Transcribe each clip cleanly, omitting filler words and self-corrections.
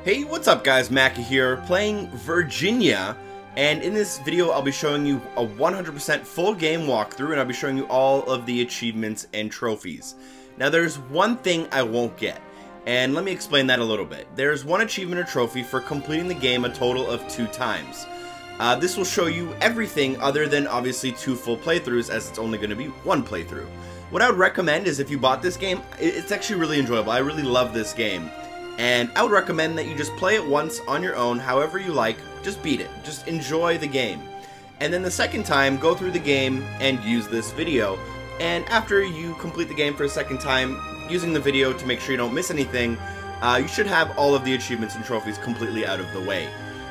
Hey, what's up guys, Mackie here, playing Virginia, and in this video I'll be showing you a 100% full game walkthrough, and I'll be showing you all of the achievements and trophies. Now there's one thing I won't get, and let me explain that a little bit. There's one achievement or trophy for completing the game a total of 2 times. This will show you everything other than obviously 2 full playthroughs, as it's only going to be 1 playthrough. What I would recommend is if you bought this game, it's actually really enjoyable. I really love this game. And I would recommend that you just play it once on your own, however you like, just beat it, just enjoy the game. And then the second time, go through the game and use this video. And after you complete the game for a second time, using the video to make sure you don't miss anything, you should have all of the achievements and trophies completely out of the way.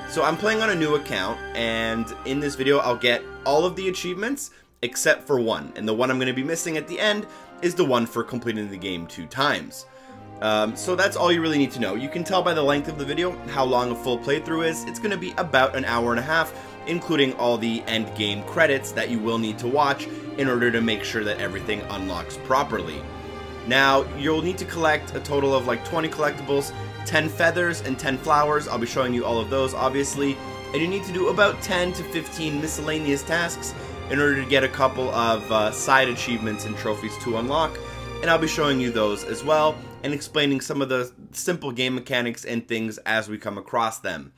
So I'm playing on a new account, and in this video I'll get all of the achievements except for one. And the one I'm going to be missing at the end is the one for completing the game 2 times. So that's all you really need to know. You can tell by the length of the video how long a full playthrough is. It's going to be about an hour and a half, including all the end game credits that you will need to watch in order to make sure that everything unlocks properly. Now, you'll need to collect a total of like 20 collectibles, 10 feathers, and 10 flowers. I'll be showing you all of those, obviously. And you need to do about 10 to 15 miscellaneous tasks in order to get a couple of side achievements and trophies to unlock. And I'll be showing you those as well, and explaining some of the simple game mechanics and things as we come across them.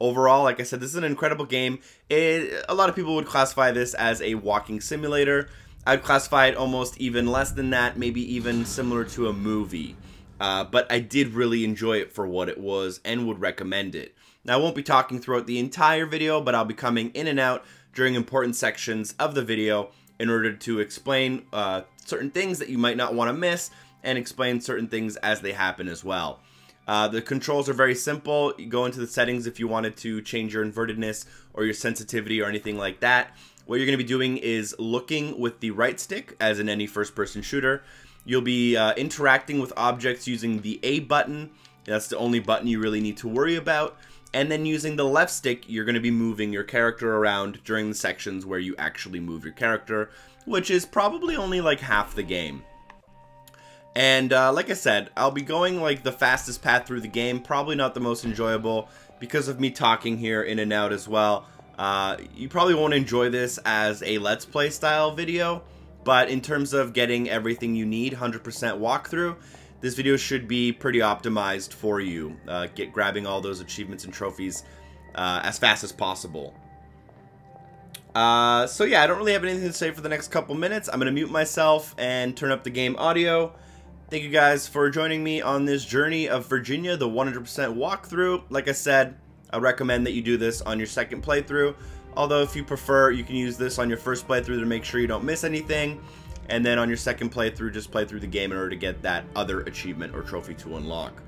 Overall, like I said, this is an incredible game. A lot of people would classify this as a walking simulator. I'd classify it almost even less than that, maybe even similar to a movie. But I did really enjoy it for what it was and would recommend it. Now, I won't be talking throughout the entire video, but I'll be coming in and out during important sections of the video in order to explain certain things that you might not want to miss, and explain certain things as they happen as well. The controls are very simple. You go into the settings if you wanted to change your invertedness or your sensitivity or anything like that. What you're going to be doing is looking with the right stick, as in any first-person shooter. You'll be interacting with objects using the A button. That's the only button you really need to worry about. And then using the left stick, you're going to be moving your character around during the sections where you actually move your character, which is probably only like half the game. And like I said, I'll be going like the fastest path through the game, probably not the most enjoyable because of me talking here in and out as well. You probably won't enjoy this as a Let's Play style video, but in terms of getting everything you need, 100% walkthrough, this video should be pretty optimized for you, grabbing all those achievements and trophies as fast as possible. So yeah, I don't really have anything to say for the next couple minutes. I'm going to mute myself and turn up the game audio. Thank you guys for joining me on this journey of Virginia, the 100% walkthrough. Like I said, I recommend that you do this on your second playthrough. Although if you prefer, you can use this on your first playthrough to make sure you don't miss anything. And then on your second playthrough, just play through the game in order to get that other achievement or trophy to unlock.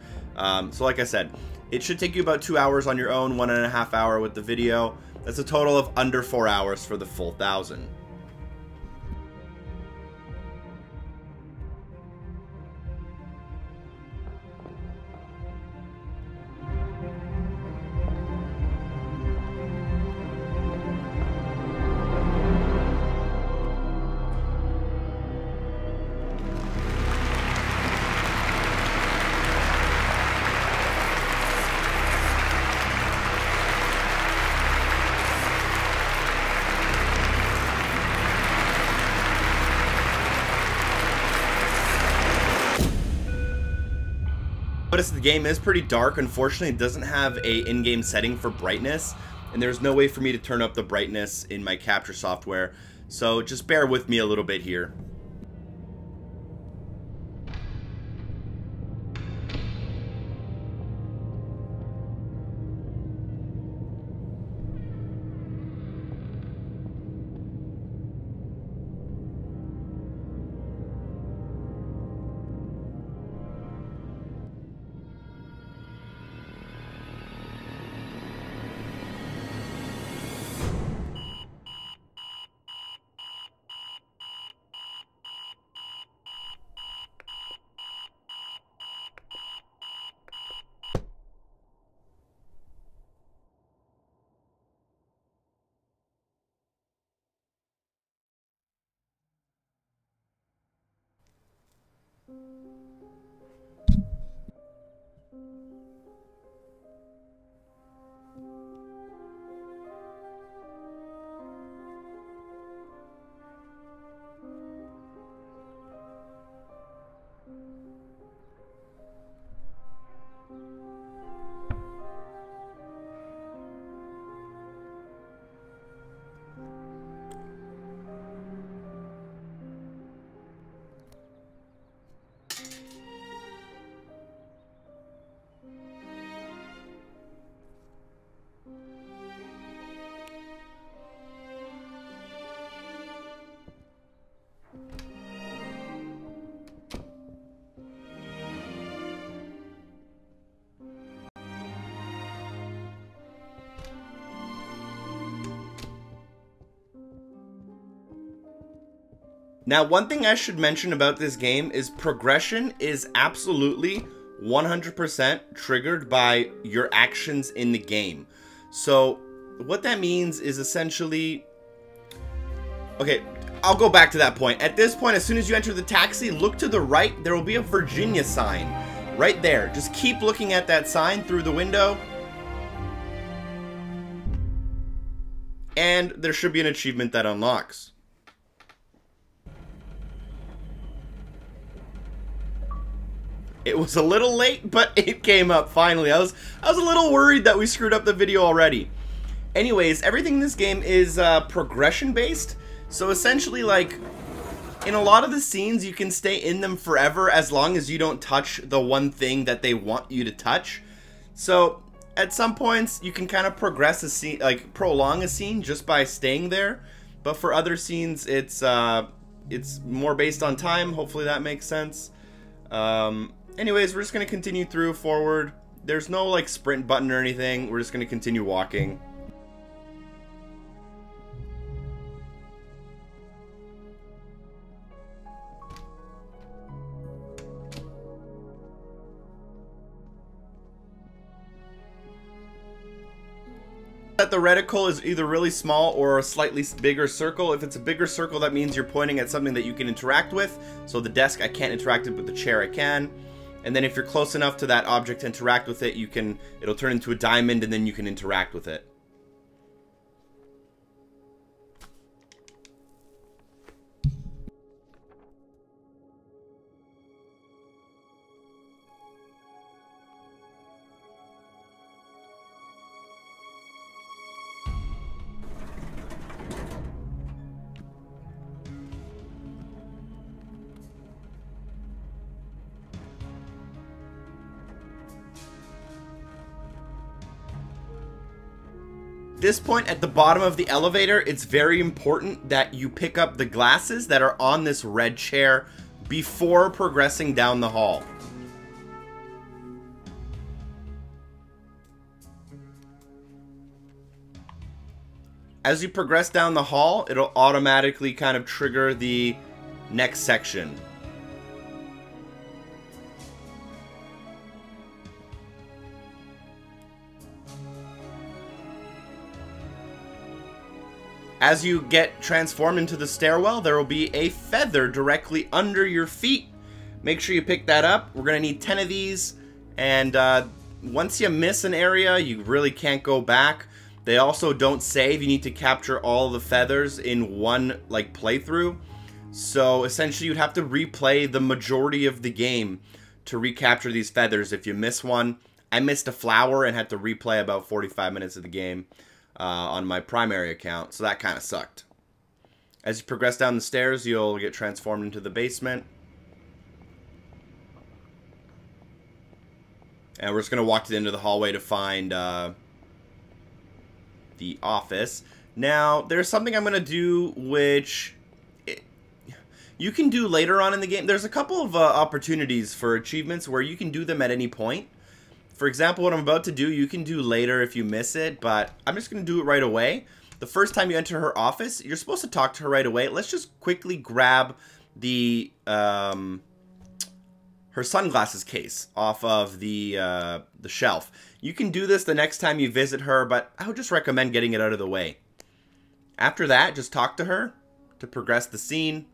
So like I said, it should take you about 2 hours on your own, 1.5 hours with the video. That's a total of under 4 hours for the full 1,000. Notice the game is pretty dark. Unfortunately, it doesn't have a in-game setting for brightness, and there's no way for me to turn up the brightness in my capture software, so just bear with me a little bit here. Now, one thing I should mention about this game is progression is absolutely 100% triggered by your actions in the game. So what that means is essentially... Okay, I'll go back to that point. At this point, as soon as you enter the taxi, look to the right. There will be a Virginia sign right there. Just keep looking at that sign through the window. And there should be an achievement that unlocks. It was a little late, but it came up finally. I was a little worried that we screwed up the video already. Anyways, everything in this game is progression based. So essentially, like, in a lot of the scenes, you can stay in them forever as long as you don't touch the one thing that they want you to touch. So at some points, you can kind of progress a scene, like prolong a scene just by staying there. But for other scenes, it's more based on time. Hopefully that makes sense. Anyways, we're just going to continue through forward. There's no like sprint button or anything. We're just going to continue walking. That the reticle is either really small or a slightly bigger circle. If it's a bigger circle, that means you're pointing at something that you can interact with. So the desk, I can't interact with, but the chair I can. And then if you're close enough to that object to interact with it, it'll turn into a diamond and then you can interact with it. This point at the bottom of the elevator, it's very important that you pick up the glasses that are on this red chair before progressing down the hall. As you progress down the hall, it'll automatically kind of trigger the next section. As you get transformed into the stairwell, there will be a feather directly under your feet. Make sure you pick that up. We're going to need 10 of these. And once you miss an area, you really can't go back. They also don't save. You need to capture all the feathers in one playthrough. So essentially you'd have to replay the majority of the game to recapture these feathers if you miss one. I missed a flower and had to replay about 45 minutes of the game. On my primary account, so that kind of sucked. As you progress down the stairs, you'll get transformed into the basement. And we're just going to walk to the end of the hallway to find the office. Now, there's something I'm going to do which you can do later on in the game. There's a couple of opportunities for achievements where you can do them at any point. For example, what I'm about to do, you can do later if you miss it, but I'm just going to do it right away. The first time you enter her office, you're supposed to talk to her right away. Let's just quickly grab the her sunglasses case off of the shelf. You can do this the next time you visit her, but I would just recommend getting it out of the way. After that, just talk to her to progress the scene.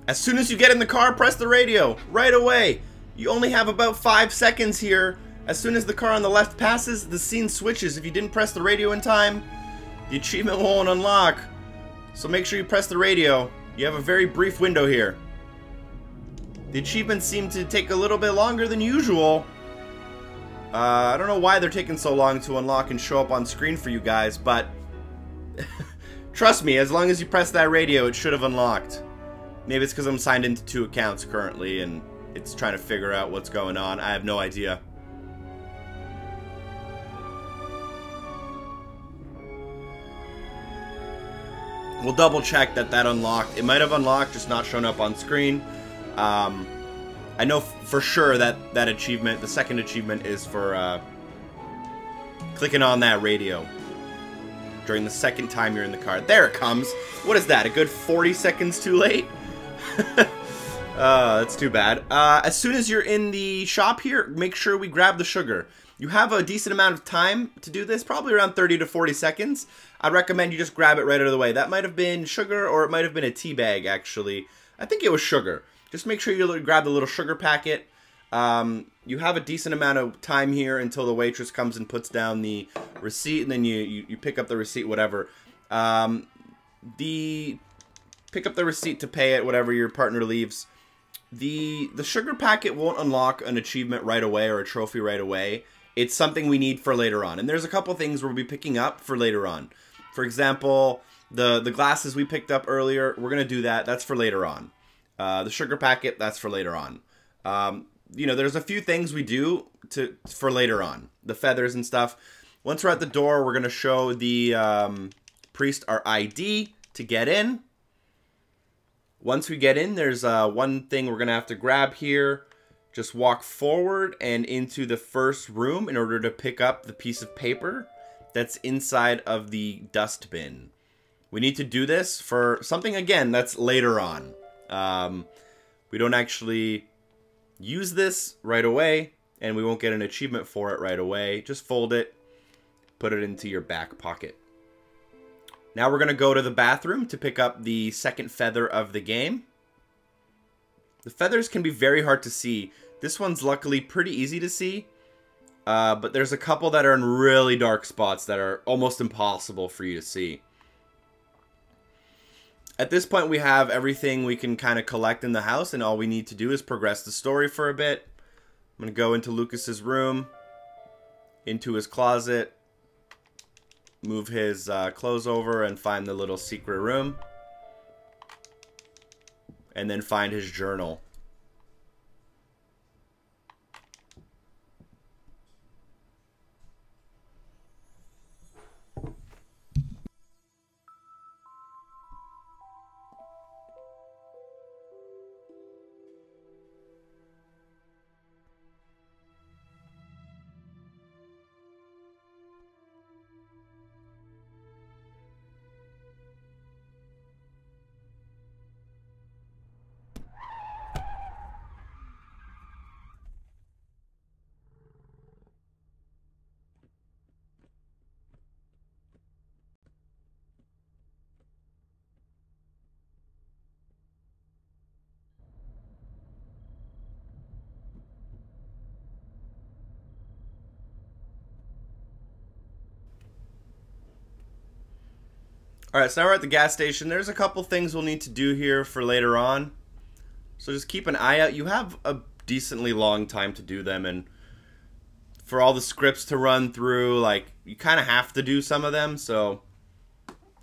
As soon as you get in the car, press the radio right away. You only have about 5 seconds here. As soon as the car on the left passes, the scene switches. If you didn't press the radio in time, the achievement won't unlock. So make sure you press the radio. You have a very brief window here. The achievements seem to take a little bit longer than usual. I don't know why they're taking so long to unlock and show up on screen for you guys, but trust me, as long as you press that radio, it should have unlocked. Maybe it's because I'm signed into 2 accounts currently, and It's trying to figure out what's going on. I have no idea. We'll double check that unlocked. It might have unlocked, just not shown up on screen. I know for sure that that achievement, the second achievement, is for clicking on that radio during the second time you're in the car. There it comes. What is that? A good 40 seconds too late? That's too bad. As soon as you're in the shop here, make sure we grab the sugar. You have a decent amount of time to do this, probably around 30 to 40 seconds. I'd recommend you just grab it right out of the way. That might have been sugar, or it might have been a tea bag, actually. I think it was sugar. Just make sure you grab the little sugar packet. You have a decent amount of time here until the waitress comes and puts down the receipt, and then you pick up the receipt, whatever. Pick up the receipt to pay it, whatever your partner leaves. The sugar packet won't unlock an achievement right away or a trophy right away. It's something we need for later on. And there's a couple things we'll be picking up for later on. For example, the glasses we picked up earlier, we're going to do that. That's for later on. The sugar packet, that's for later on. You know, there's a few things we do for later on. The feathers and stuff. Once we're at the door, we're going to show the priest our ID to get in. Once we get in, there's one thing we're going to have to grab here. Just walk forward and into the first room in order to pick up the piece of paper that's inside of the dust bin. We need to do this for something, again, that's later on. We don't actually use this right away, and we won't get an achievement for it right away. Just fold it, put it into your back pocket. Now we're going to go to the bathroom to pick up the second feather of the game. The feathers can be very hard to see. This one's luckily pretty easy to see, but there's a couple that are in really dark spots that are almost impossible for you to see. At this point, we have everything we can kind of collect in the house, and all we need to do is progress the story for a bit. I'm going to go into Lucas's room, into his closet, move his clothes over and find the little secret room, and then find his journal. Alright, so now we're at the gas station. There's a couple things we'll need to do here for later on. So just keep an eye out. You have a decently long time to do them, and for all the scripts to run through, like, you kind of have to do some of them, so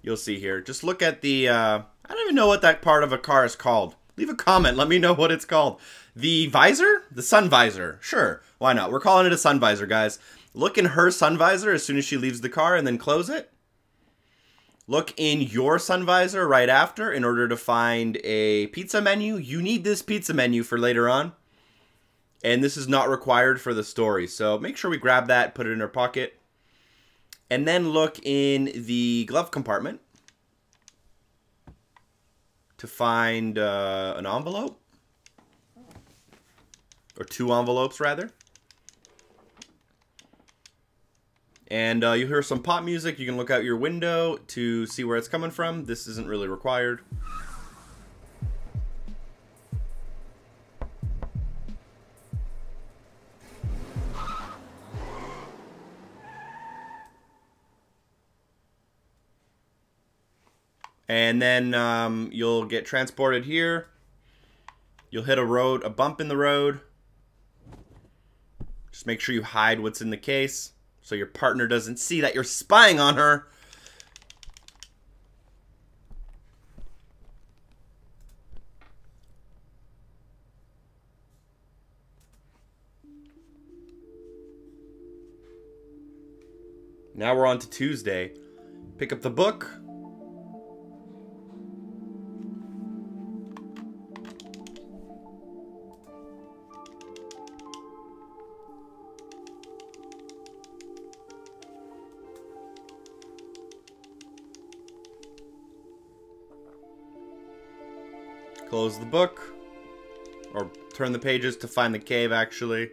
you'll see here. Just look at the, I don't even know what that part of a car is called. Leave a comment, let me know what it's called. The visor? The sun visor. Sure, why not? We're calling it a sun visor, guys. Look in her sun visor as soon as she leaves the car and then close it. Look in your sun visor right after in order to find a pizza menu. You need this pizza menu for later on. And this is not required for the story. So make sure we grab that, put it in our pocket. And then look in the glove compartment to find an envelope. Or 2 envelopes, rather. And you hear some pop music. You can look out your window to see where it's coming from. This isn't really required. And then you'll get transported here. You'll hit a bump in the road. Just make sure you hide what's in the case so your partner doesn't see that you're spying on her. Now we're on to Tuesday. Pick up the book. Close the book. Or turn the pages to find the cave, actually.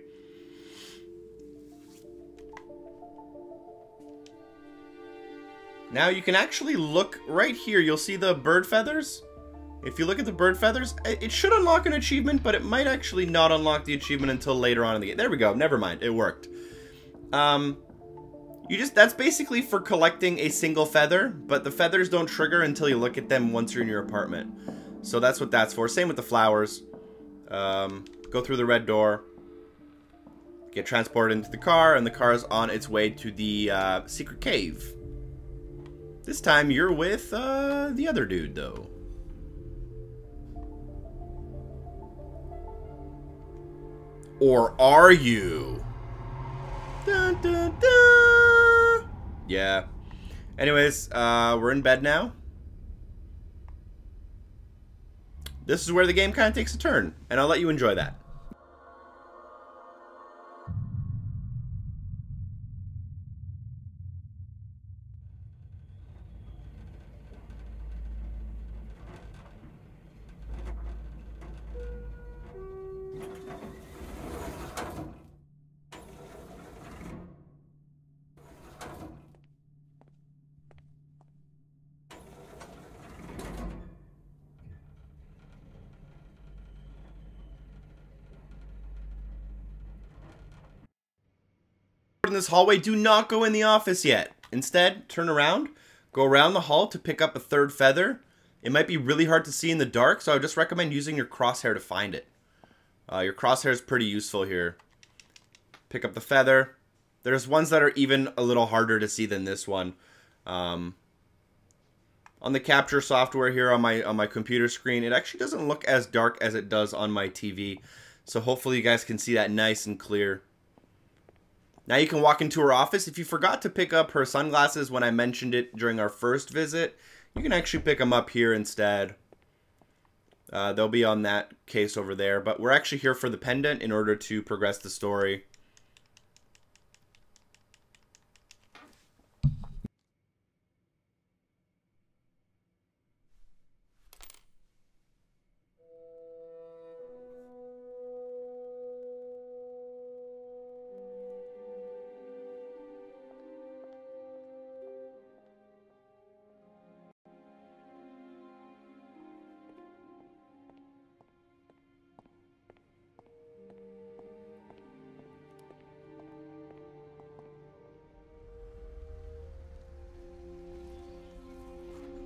Now you can actually look right here. You'll see the bird feathers. If you look at the bird feathers, it should unlock an achievement, but it might actually not unlock the achievement until later on in the game. There we go. Never mind. It worked. That's basically for collecting a single feather, but the feathers don't trigger until you look at them once you're in your apartment. So that's what that's for. Same with the flowers. Go through the red door. Get transported into the car, and the car is on its way to the secret cave. This time you're with the other dude, though. Or are you? Dun, dun, dun. Yeah. Anyways, we're in bed now. This is where the game kind of takes a turn, and I'll let you enjoy that. In this hallway, do not go in the office yet. Instead, turn around, go around the hall to pick up a third feather. It might be really hard to see in the dark, so I would just recommend using your crosshair to find it. Your crosshair is pretty useful here. Pick up the feather. There's ones that are even a little harder to see than this one. On the capture software here on my computer screen, it actually doesn't look as dark as it does on my TV. So hopefully you guys can see that nice and clear. Now you can walk into her office. If you forgot to pick up her sunglasses when I mentioned it during our first visit, you can actually pick them up here instead. They'll be on that case over there. But we're actually here for the pendant in order to progress the story.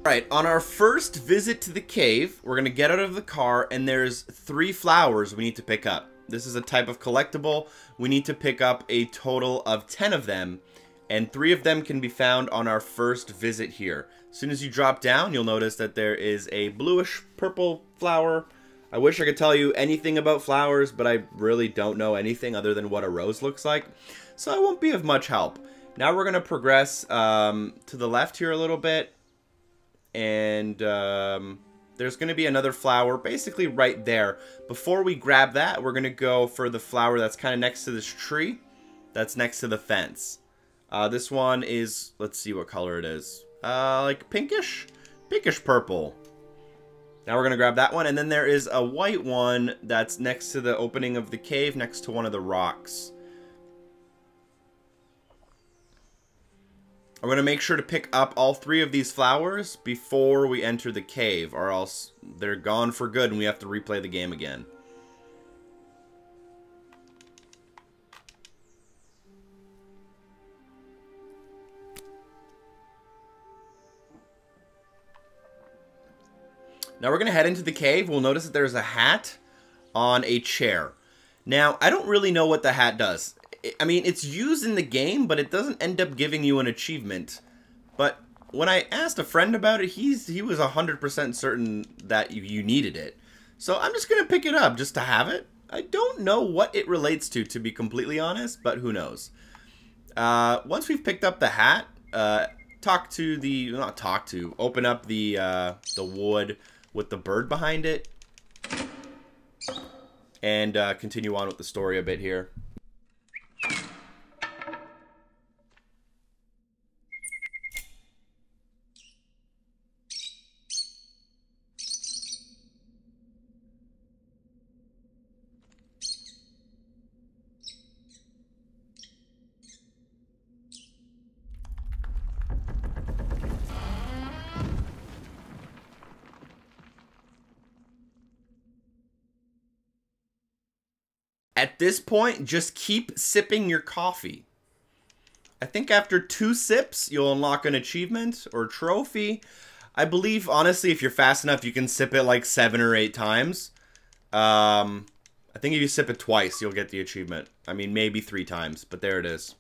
Alright, on our first visit to the cave, we're going to get out of the car, and there's 3 flowers we need to pick up. This is a type of collectible. We need to pick up a total of 10 of them, and 3 of them can be found on our first visit here. As soon as you drop down, you'll notice that there is a bluish purple flower. I wish I could tell you anything about flowers, but I really don't know anything other than what a rose looks like, so I won't be of much help. Now we're going to progress to the left here a little bit. And there's going to be another flower basically right there. Before we grab that, we're going to go for the flower that's kind of next to this tree. That's next to the fence. This one is, let's see what color it is. Like pinkish? Pinkish purple. Now we're going to grab that one. And then there is a white one that's next to the opening of the cave, next to one of the rocks. I'm going to make sure to pick up all 3 of these flowers before we enter the cave, or else they're gone for good and we have to replay the game again. Now we're going to head into the cave. We'll notice that there's a hat on a chair. Now, I don't really know what the hat does. I mean, it's used in the game, but it doesn't end up giving you an achievement. But when I asked a friend about it, he was 100% certain that you needed it. So I'm just going to pick it up just to have it. I don't know what it relates to be completely honest, but who knows. Once we've picked up the hat, open up the wood with the bird behind it, and continue on with the story a bit here. At this point, just keep sipping your coffee. I think after 2 sips, you'll unlock an achievement or trophy. I believe, honestly, if you're fast enough, you can sip it like 7 or 8 times. I think if you sip it twice, you'll get the achievement. I mean, maybe 3 times, but there it is.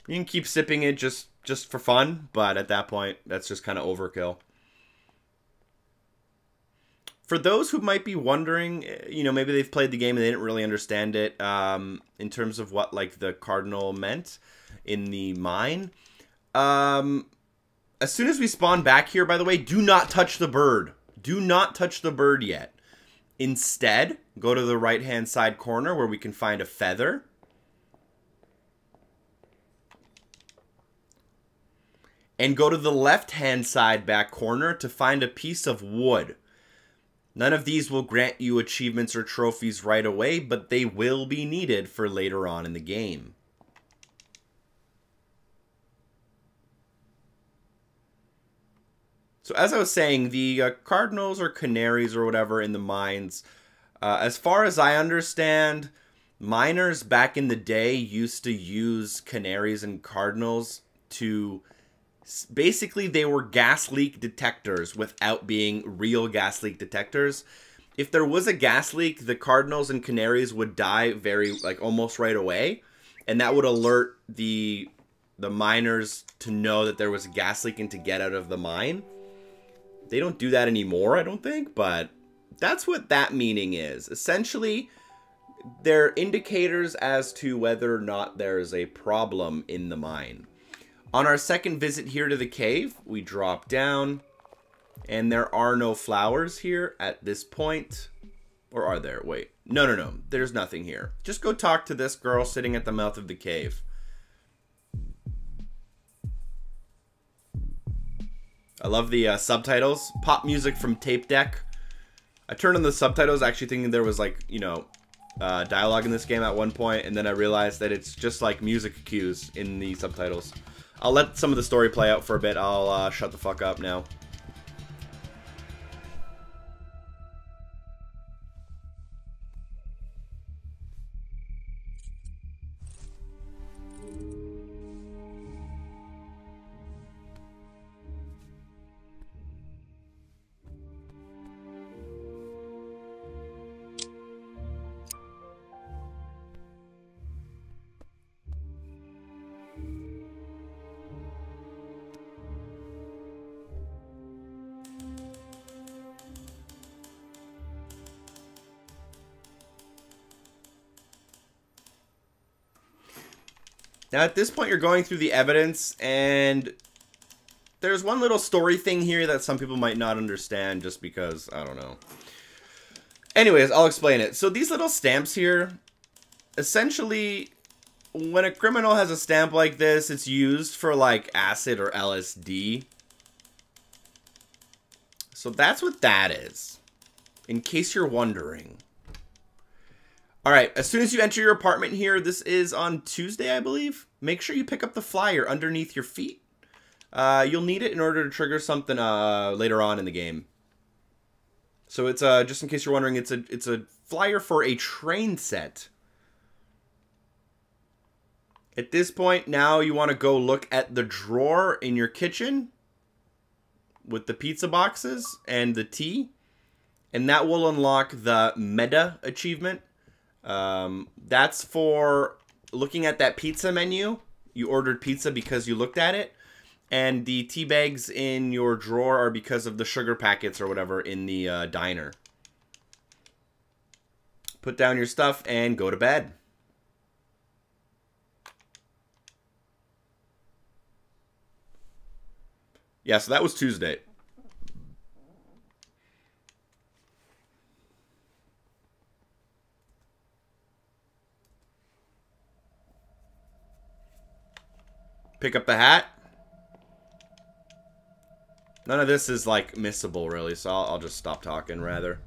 You can keep sipping it just for fun, but at that point, that's just kind of overkill. For those who might be wondering, you know, maybe they've played the game and they didn't really understand it in terms of what, like, the cardinal meant in the mine. As soon as we spawn back here, by the way, do not touch the bird. Do not touch the bird yet. Instead, go to the right-hand side corner where we can find a feather. And go to the left-hand side back corner to find a piece of wood. None of these will grant you achievements or trophies right away, but they will be needed for later on in the game. So as I was saying, the cardinals or canaries or whatever in the mines, as far as I understand, miners back in the day used to use canaries and cardinals to... Basically, they were gas leak detectors without being real gas leak detectors. If there was a gas leak, the cardinals and canaries would die almost right away. And that would alert the miners to know that there was a gas leak and to get out of the mine. They don't do that anymore, I don't think, but that's what that meaning is. Essentially, they're indicators as to whether or not there is a problem in the mine. On our second visit here to the cave, we drop down, and there are no flowers here at this point. Or are there? Wait. No. There's nothing here. Just go talk to this girl sitting at the mouth of the cave. I love the subtitles. Pop music from Tape Deck. I turned on the subtitles actually thinking there was, like, you know, dialogue in this game at one point, and then I realized that it's just like music cues in the subtitles. I'll let some of the story play out for a bit. I'll shut the fuck up now. Now, at this point, you're going through the evidence, and there's one little story thing here that some people might not understand just because, I don't know. Anyways, I'll explain it. So these little stamps here, essentially, when a criminal has a stamp like this, it's used for, like, acid or LSD. So that's what that is, in case you're wondering. Alright, as soon as you enter your apartment here, this is on Tuesday, I believe. Make sure you pick up the flyer underneath your feet. You'll need it in order to trigger something later on in the game. So it's just in case you're wondering, it's a flyer for a train set. At this point, now you want to go look at the drawer in your kitchen with the pizza boxes and the tea, and that will unlock the meta achievement. That's for looking at that pizza menu. You ordered pizza because you looked at it, and the tea bags in your drawer are because of the sugar packets or whatever in the diner. Put down your stuff and go to bed. Yeah, so that was Tuesday. Pick up the hat. None of this is, like, missable, really, so I'll just stop talking, rather.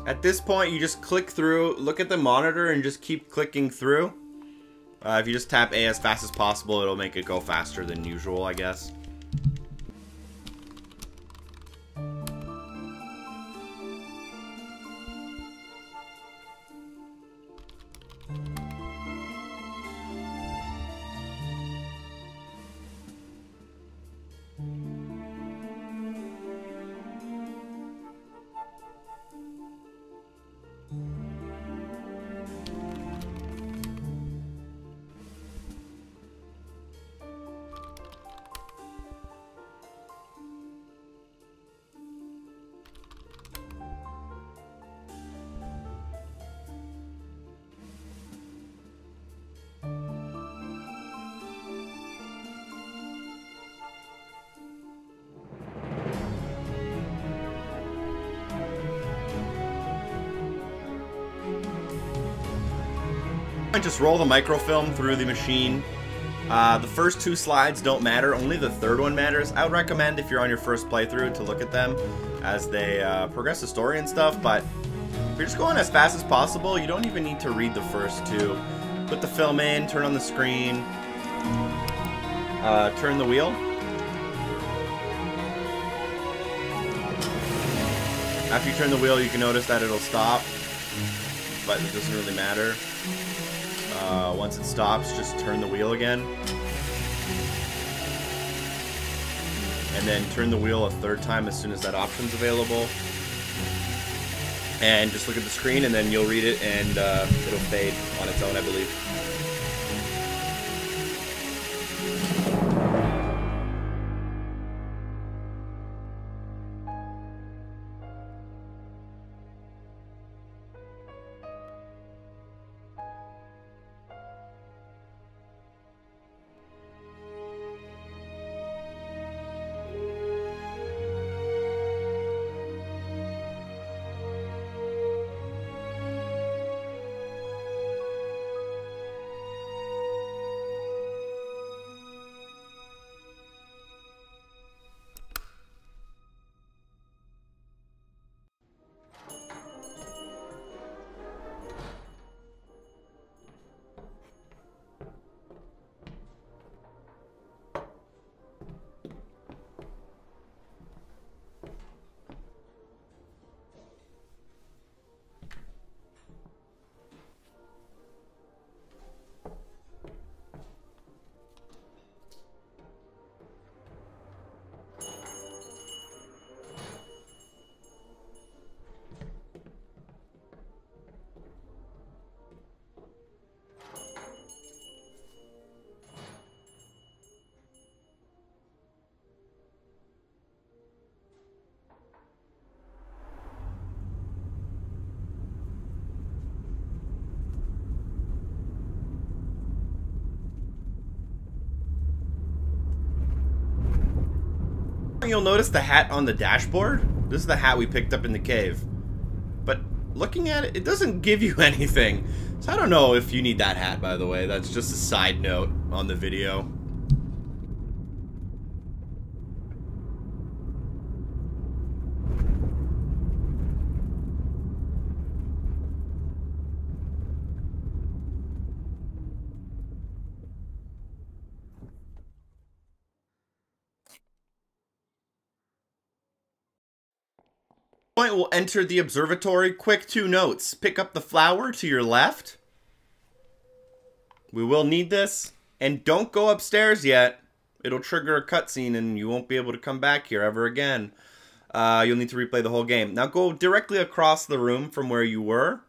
At this point, you just click through, look at the monitor, and just keep clicking through. If you just tap A as fast as possible, it'll make it go faster than usual, I guess. Just roll the microfilm through the machine. The first two slides don't matter, only the third one matters. I would recommend, if you're on your first playthrough, to look at them as they progress the story and stuff, but if you're just going as fast as possible, you don't even need to read the first two. Put the film in, turn on the screen, turn the wheel. After you turn the wheel, you can notice that it'll stop, but it doesn't really matter. Once it stops, just turn the wheel again. And then turn the wheel a third time as soon as that option's available. And just look at the screen, and then you'll read it, and it'll fade on its own, I believe. you'll notice the hat on the dashboard. This is the hat we picked up in the cave. But looking at it, it doesn't give you anything. So I don't know if you need that hat, by the way. That's just a side note on the video. We'll enter the observatory. Quick 2 notes. Pick up the flower to your left. We will need this. And don't go upstairs yet. It'll trigger a cutscene and you won't be able to come back here ever again. You'll need to replay the whole game. Now go directly across the room from where you were.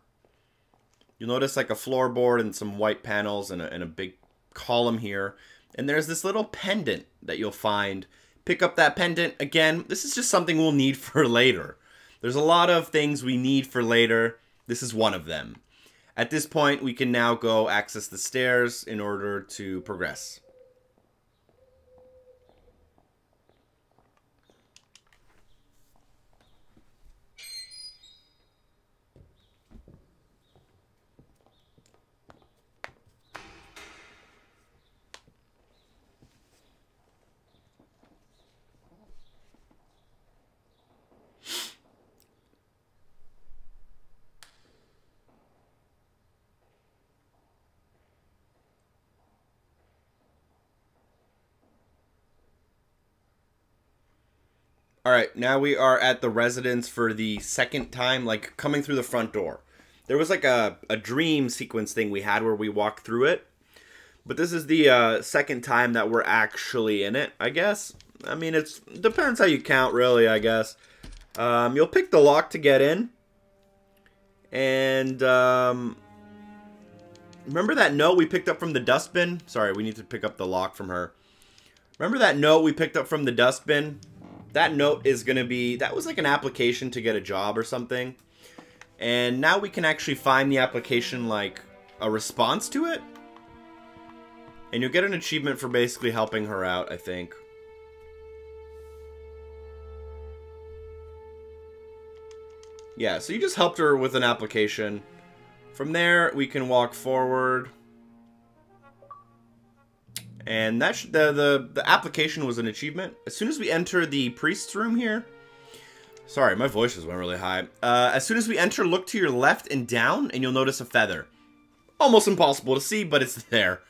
You'll notice like a floorboard and some white panels and a big column here. And there's this little pendant that you'll find. Pick up that pendant. Again, this is just something we'll need for later. There's a lot of things we need for later. This is one of them. At this point, we can now go access the stairs in order to progress. Alright, now we are at the residence for the second time, like, coming through the front door. There was like a dream sequence thing we had where we walked through it. But this is the second time that we're actually in it, I guess. I mean, it depends how you count, really, I guess. You'll pick the lock to get in. And, remember that note we picked up from the dustbin? Sorry, we need to pick up the lock from her. Remember that note we picked up from the dustbin? That note is going to be, that was like an application to get a job or something. And now we can actually find the application like a response to it. And you'll get an achievement for basically helping her out, I think. Yeah, so you just helped her with an application. From there, we can walk forward. And that the application was an achievement. As soon as we enter the priest's room here... Sorry, my voice just went really high. As soon as we enter, look to your left and down, and you'll notice a feather. Almost impossible to see, but it's there.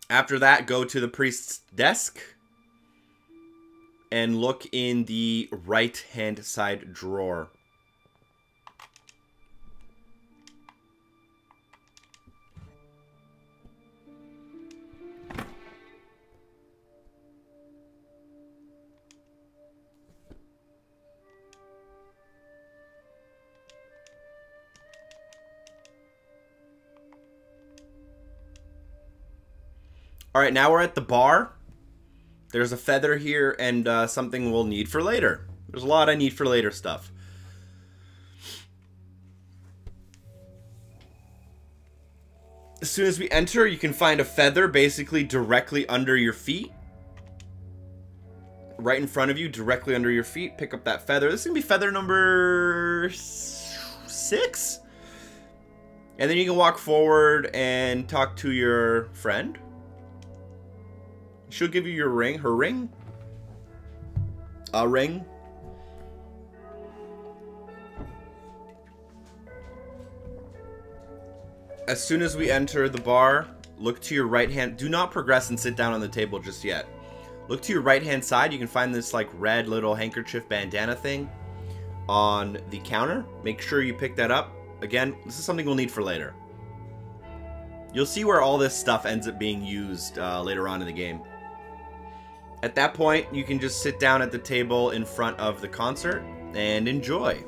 After that, go to the priest's desk. And look in the right-hand side drawer. Alright, now we're at the bar. There's a feather here and something we'll need for later. There's a lot I need for later stuff. As soon as we enter, you can find a feather basically directly under your feet. Right in front of you, directly under your feet. Pick up that feather. This is going to be feather number 6. And then you can walk forward and talk to your friend. She'll give you your ring. Her ring? A ring. As soon as we enter the bar, look to your right hand. Do not progress and sit down on the table just yet. Look to your right hand side. You can find this like red little handkerchief bandana thing on the counter. Make sure you pick that up. Again, this is something we'll need for later. You'll see where all this stuff ends up being used later on in the game. At that point, you can just sit down at the table in front of the concert and enjoy.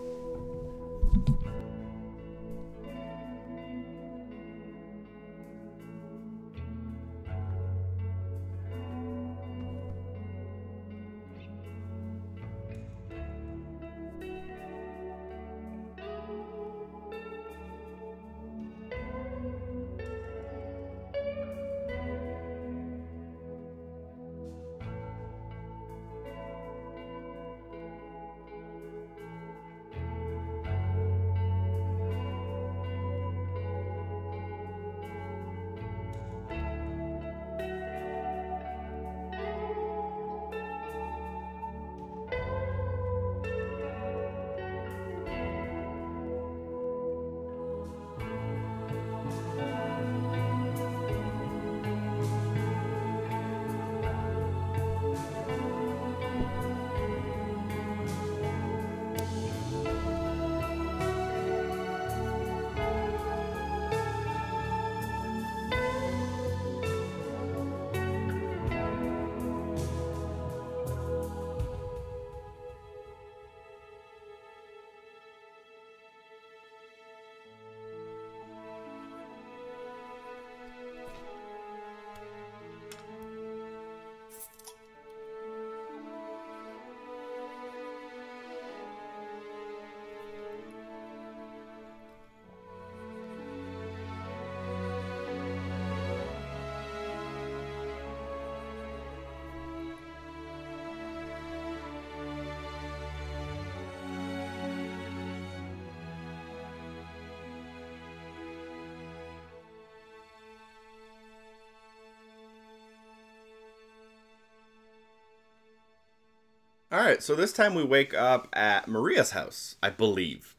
Alright, so this time we wake up at Maria's house, I believe.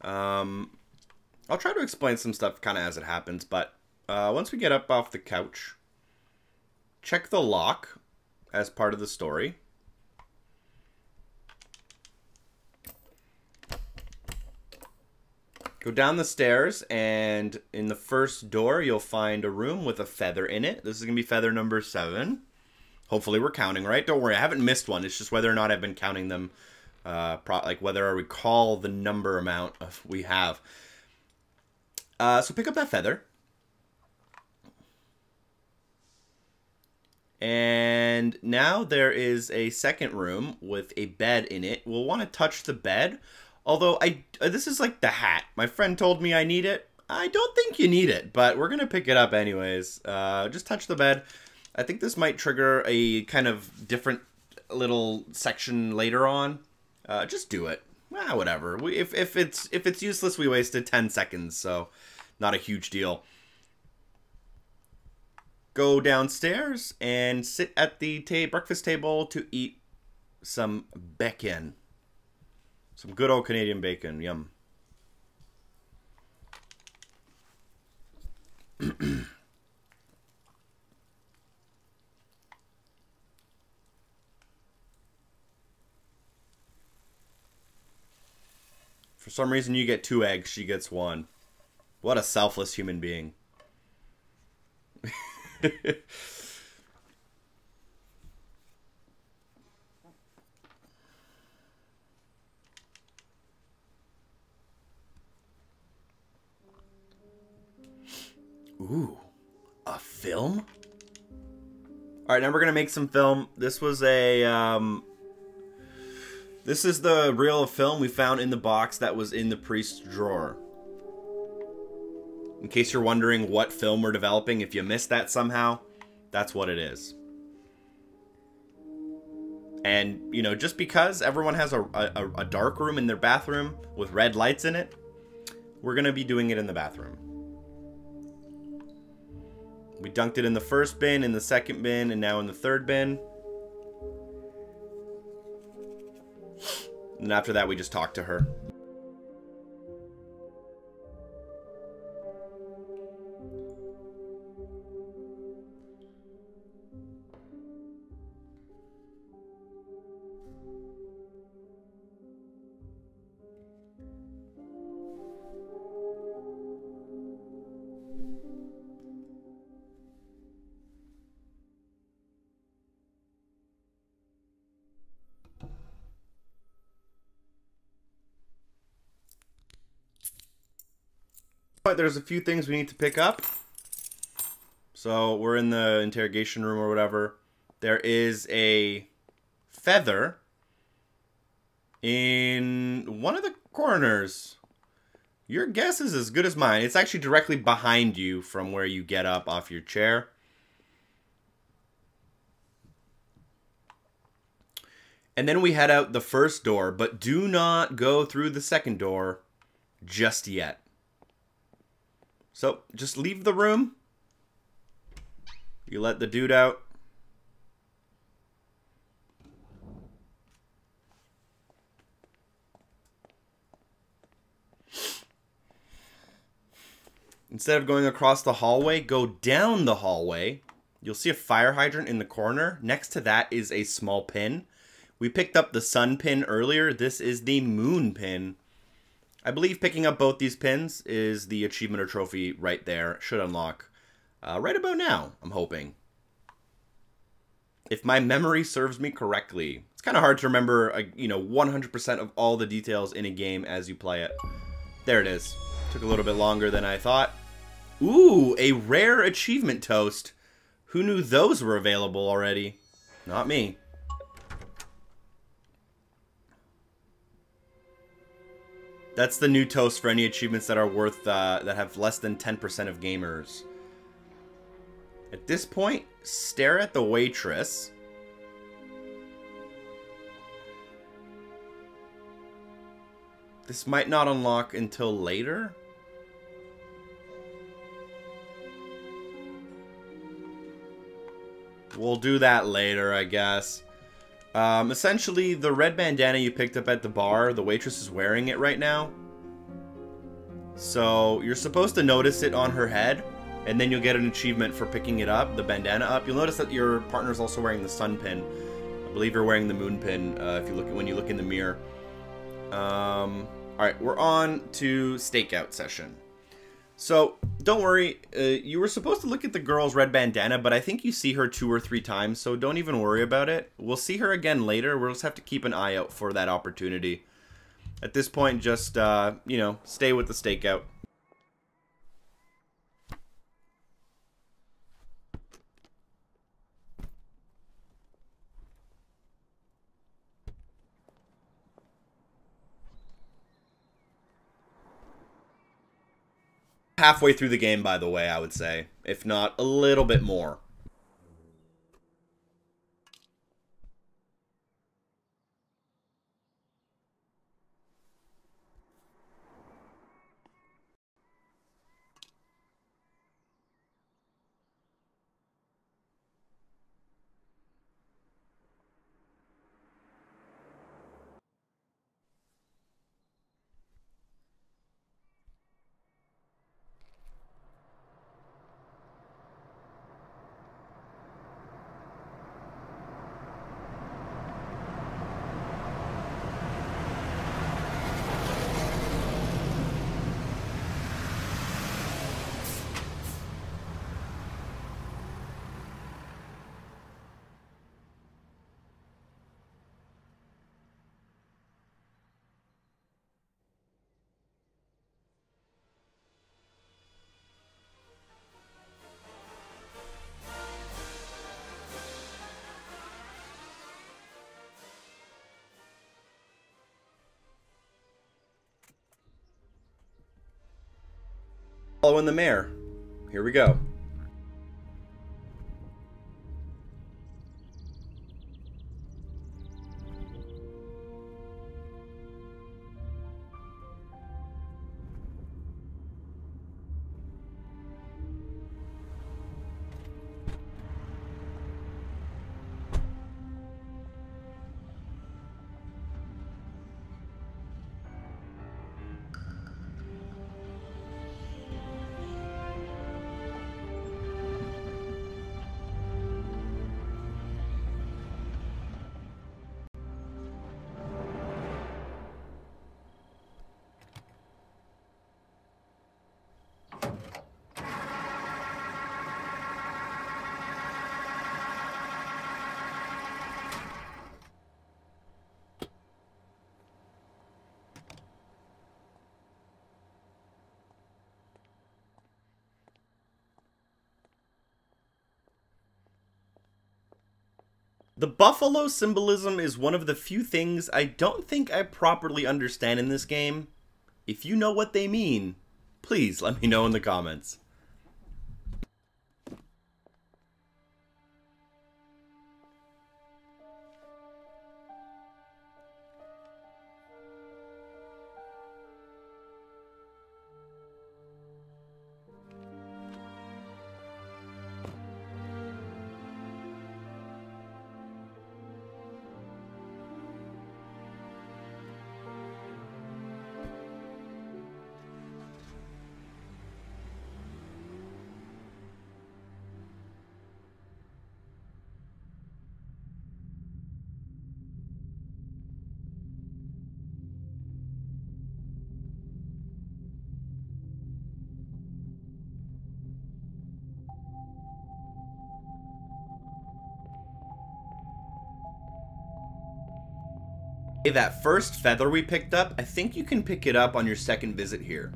I'll try to explain some stuff kind of as it happens, but once we get up off the couch, check the lock as part of the story. Go down the stairs, and in the first door, you'll find a room with a feather in it. This is going to be feather number 7. Hopefully we're counting right. Don't worry, I haven't missed one. It's just whether or not I've been counting them, like whether I recall the number amount of we have. So pick up that feather. And now there is a second room with a bed in it. We'll want to touch the bed. Although, this is like the hat. My friend told me I need it. I don't think you need it, but we're going to pick it up anyways. Just touch the bed. I think this might trigger a kind of different little section later on. Just do it. Whatever. If it's useless, we wasted 10 seconds, so not a huge deal. Go downstairs and sit at the breakfast table to eat some bacon. Some good old Canadian bacon. Yum. For some reason you get 2 eggs, she gets 1. What a selfless human being. Ooh, a film? Alright, now we're gonna make some film. This was a, this is the reel of film we found in the box that was in the priest's drawer. In case you're wondering what film we're developing, if you missed that somehow, that's what it is. And, you know, just because everyone has a dark room in their bathroom with red lights in it, we're gonna be doing it in the bathroom. We dunked it in the first bin, in the second bin, and now in the third bin. And after that, we just talked to her. But there's a few things we need to pick up. So we're in the interrogation room or whatever. There is a feather in one of the corners. Your guess is as good as mine. It's actually directly behind you from where you get up off your chair. And then we head out the first door, but do not go through the second door just yet. So, just leave the room. You let the dude out. Instead of going across the hallway, go down the hallway. You'll see a fire hydrant in the corner. Next to that is a small pin. We picked up the sun pin earlier. This is the moon pin. I believe picking up both these pins is the achievement or trophy right there. Should unlock right about now, I'm hoping. If my memory serves me correctly. It's kind of hard to remember, you know, 100% of all the details in a game as you play it. There it is. Took a little bit longer than I thought. Ooh, a rare achievement toast. Who knew those were available already? Not me. That's the new toast for any achievements that are worth, that have less than 10% of gamers. At this point, stare at the waitress. This might not unlock until later. We'll do that later, I guess. Essentially, the red bandana you picked up at the bar, the waitress is wearing it right now. So you're supposed to notice it on her head, and then you'll get an achievement for picking it up, the bandana up. You'll notice that your partner's also wearing the sun pin. I believe you're wearing the moon pin if you look when you look in the mirror. Alright, we're on to stakeout session. So, don't worry, you were supposed to look at the girl's red bandana, but I think you see her 2 or 3 times, so don't even worry about it. We'll see her again later, we'll just have to keep an eye out for that opportunity. At this point, just, you know, stay with the stakeout. Halfway through the game, by the way, I would say. If not, a little bit more. Following the mayor. Here we go. The buffalo symbolism is one of the few things I don't think I properly understand in this game. If you know what they mean, please let me know in the comments. That first feather we picked up, I think you can pick it up on your second visit here.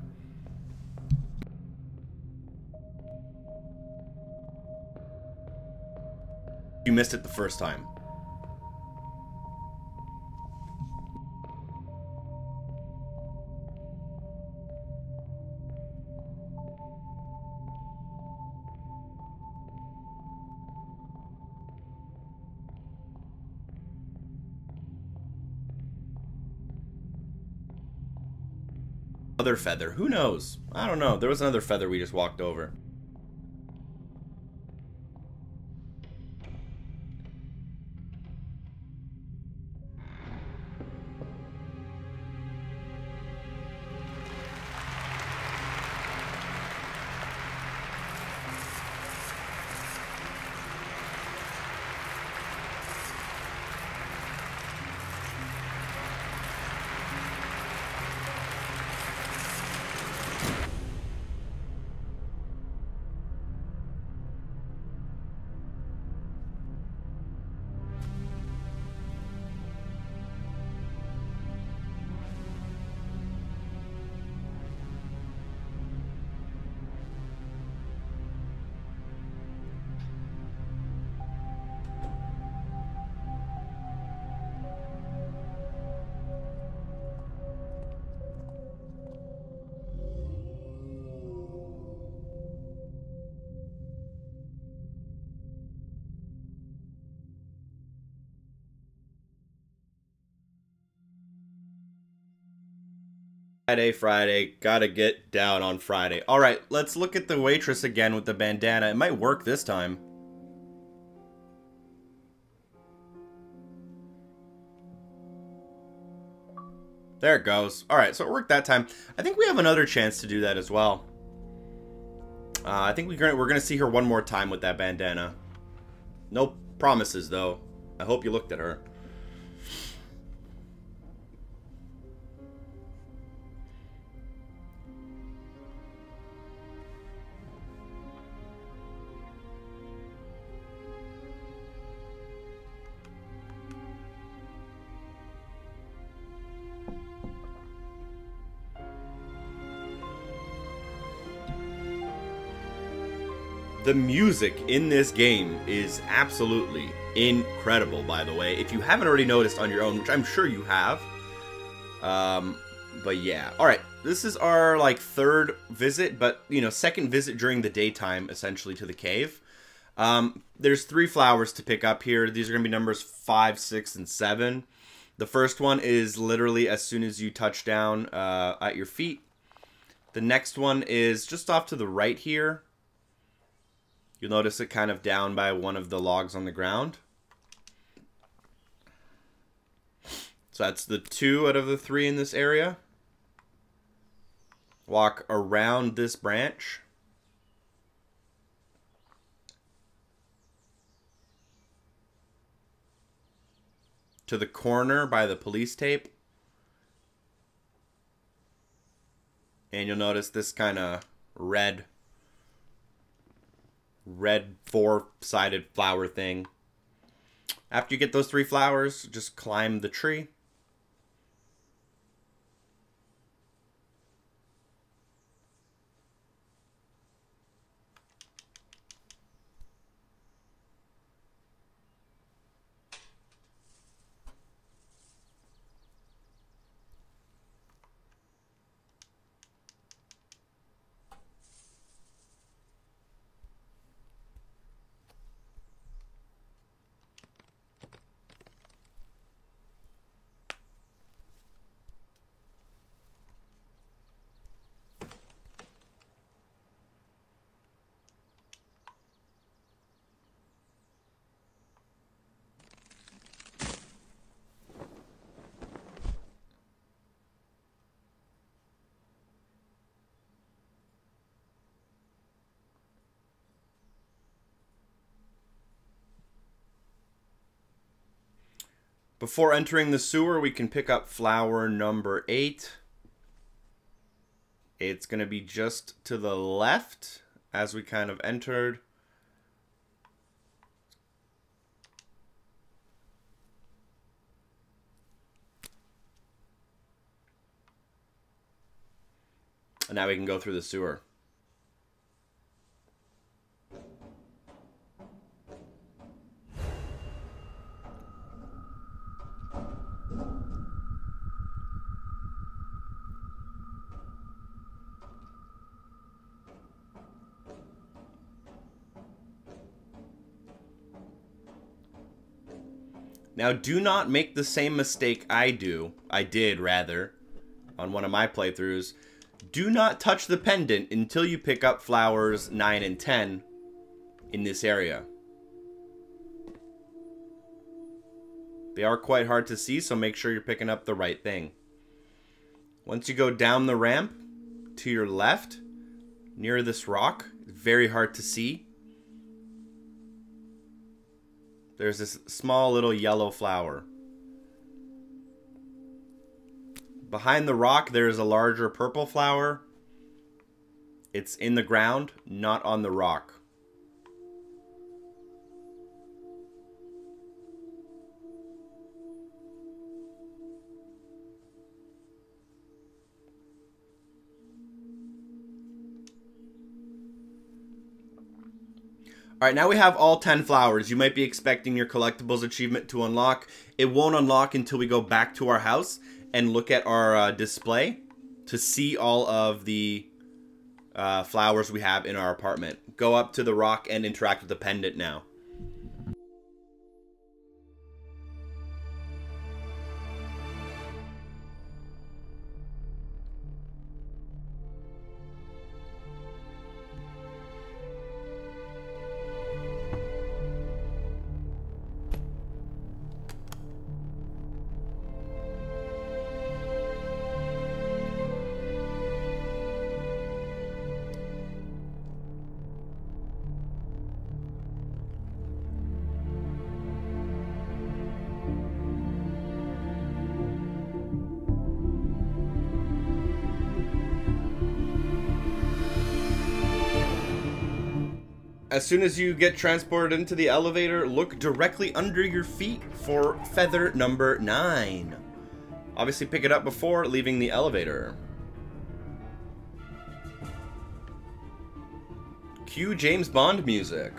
You missed it the first time. Other feather. Who knows? I don't know. There was another feather we just walked over. Friday, gotta get down on Friday. Alright, let's look at the waitress again with the bandana. It might work this time. There it goes. Alright, so it worked that time. I think we have another chance to do that as well. I think we're gonna see her one more time with that bandana. No promises, though. I hope you looked at her. The music in this game is absolutely incredible, by the way. If you haven't already noticed on your own, which I'm sure you have. But yeah. Alright, this is our, like, third visit, but, you know, second visit during the daytime, essentially, to the cave. There's 3 flowers to pick up here. These are going to be numbers 5, 6, and 7. The first one is literally as soon as you touch down at your feet. The next one is just off to the right here. You'll notice it kind of down by one of the logs on the ground. So that's the 2 out of the 3 in this area. Walk around this branch. To the corner by the police tape. And you'll notice this kind of red 4-sided flower thing. After you get those 3 flowers, just climb the tree. Before entering the sewer, we can pick up flower number 8. It's going to be just to the left as we kind of entered. And now we can go through the sewer. Now, do not make the same mistake I did, on one of my playthroughs. Do not touch the pendant until you pick up flowers 9 and 10 in this area. They are quite hard to see, so make sure you're picking up the right thing. Once you go down the ramp to your left, near this rock, very hard to see. There's this small little yellow flower. Behind the rock, there's a larger purple flower. It's in the ground, not on the rock. Alright, now we have all 10 flowers. You might be expecting your collectibles achievement to unlock. It won't unlock until we go back to our house and look at our display to see all of the flowers we have in our apartment. Go up to the rock and interact with the pendant now. As soon as you get transported into the elevator, look directly under your feet for feather number 9. Obviously pick it up before leaving the elevator. Cue James Bond music.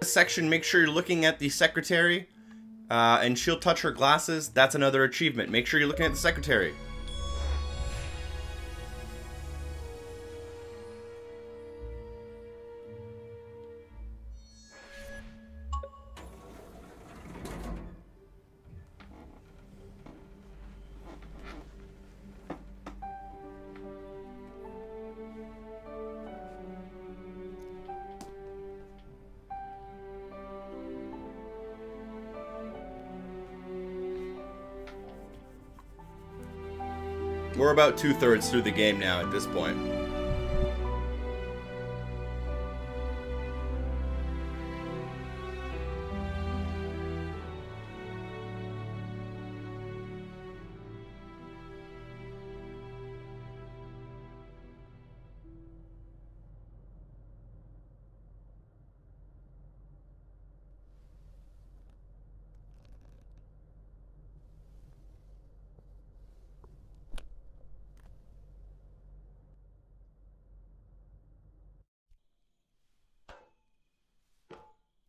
This section, make sure you're looking at the secretary, and she'll touch her glasses. That's another achievement. Make sure you're looking at the secretary. We're about 2/3 through the game now at this point.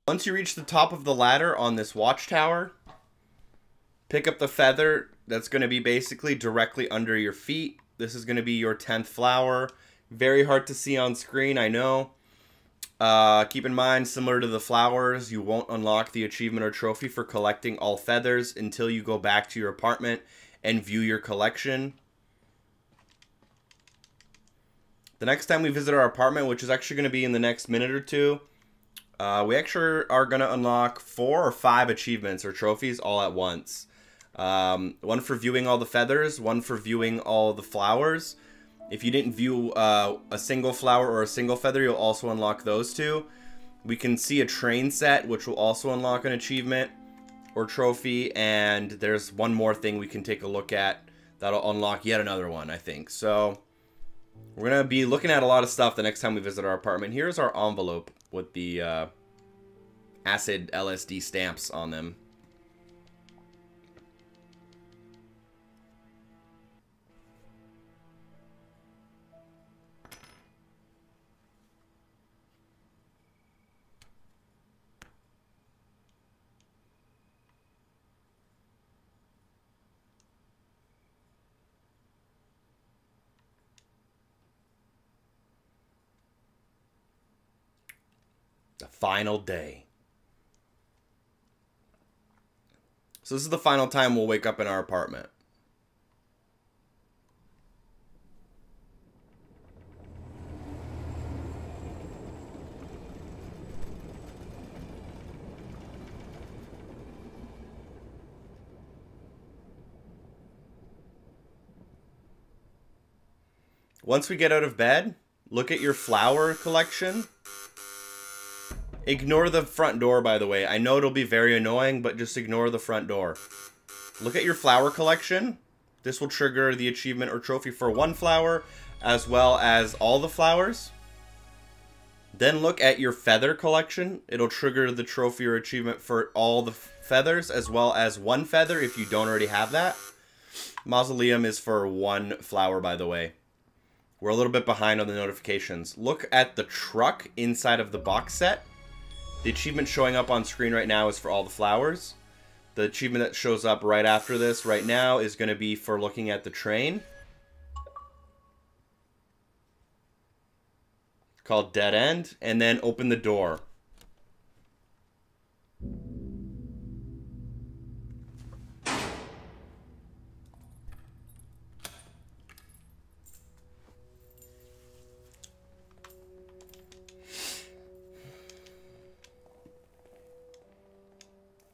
Once you reach the top of the ladder on this watchtower, pick up the feather that's going to be basically directly under your feet. This is going to be your 10th flower. Very hard to see on screen, I know. Keep in mind, similar to the flowers, you won't unlock the achievement or trophy for collecting all feathers until you go back to your apartment and view your collection. The next time we visit our apartment, which is actually going to be in the next minute or two, we actually are going to unlock 4 or 5 achievements or trophies all at once. One for viewing all the feathers, one for viewing all the flowers. If you didn't view a single flower or a single feather, you'll also unlock those 2. We can see a train set, which will also unlock an achievement or trophy. And there's one more thing we can take a look at that'll unlock yet another one, I think. So we're going to be looking at a lot of stuff the next time we visit our apartment. Here's our envelope with the acid LSD stamps on them. final day. So this is the final time we'll wake up in our apartment. Once we get out of bed, look at your flower collection. Ignore the front door, by the way. I know it'll be very annoying, but just ignore the front door. Look at your flower collection. This will trigger the achievement or trophy for one flower, as well as all the flowers. Then look at your feather collection. It'll trigger the trophy or achievement for all the feathers, as well as one feather if you don't already have that. Mausoleum is for one flower, by the way. We're a little bit behind on the notifications. Look at the truck inside of the box set. The achievement showing up on screen right now is for all the flowers. The achievement that shows up right after this right now is going to be for looking at the train. Called Dead End. And then open the door.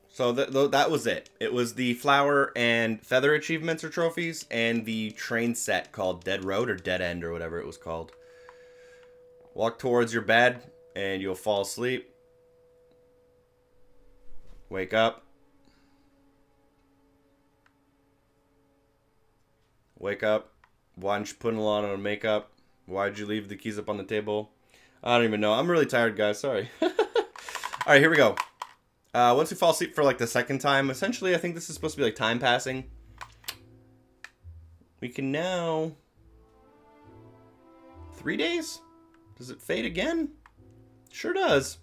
So that was it. It was the flower and feather achievements or trophies, and the train set called Dead Road or Dead End or whatever it was called. Walk towards your bed and you'll fall asleep. Wake up. Wake up. Why aren't you putting a lot on makeup? Why'd you leave the keys up on the table? I don't even know. I'm really tired, guys. Sorry. Alright, here we go. Once we fall asleep for like the second time, essentially I think this is supposed to be like time passing. We can now... 3 days? Does it fade again? Sure does.